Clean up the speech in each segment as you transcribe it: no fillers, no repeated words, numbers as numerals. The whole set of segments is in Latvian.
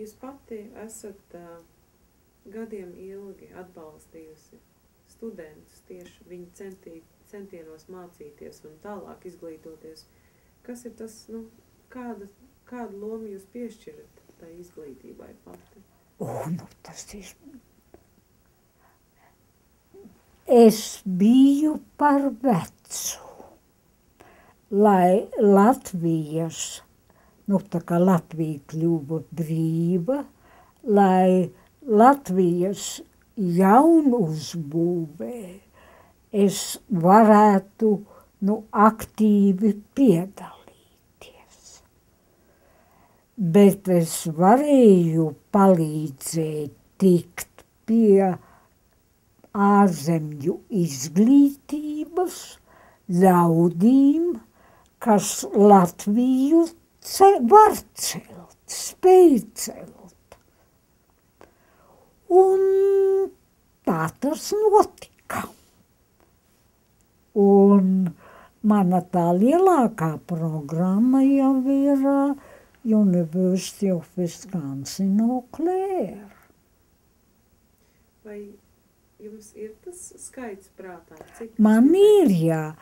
Jūs pati esat gadiem ilgi atbalstījusi studentus tieši viņu centienos mācīties un tālāk izglītoties. Kas ir tas, kādu lomu jūs piešķirat tai izglītībai pati? Tas ir. Es biju par vecu, lai Latvijas, tā kā Latvija kļuva brīva, lai Latvijas jaunuzbūvē es varētu aktīvi piedalīties. Bet es varēju palīdzēt tikt pie ārzemju izglītības ļaudīm, kas Latviju var celt, spēj celt. Un tā tas notika. Un mana tā lielākā programma jau ir University of Wisconsin Eau Claire. Vai jums ir tas skaits prātā? Man ir, jā.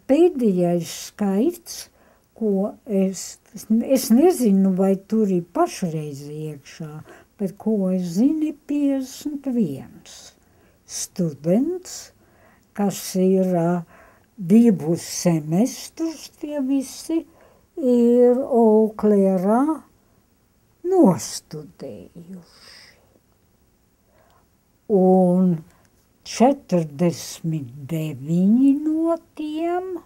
Pēdējais skaits, ko es nezinu, vai tur ir pašreiz iekšā, bet ko es zinu, 51 students, kas ir 2 semestrus, tie visi ir Eau Clairā nostudējuši. Un 49 no tiem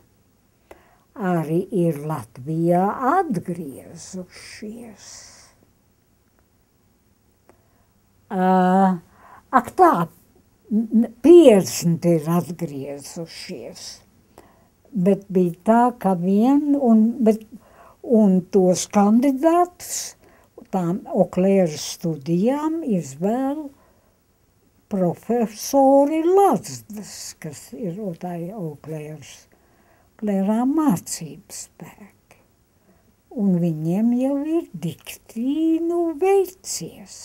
arī ir Latvijā atgriezušies. Ak tā, 50 ir atgriezušies. Bet bija tā, ka un tos kandidātus tām Eau Claire studijām izvēl profesori Lazdas, kas ir Eau Clairā mācības spēki. Un viņiem jau ir diktīnu veicies.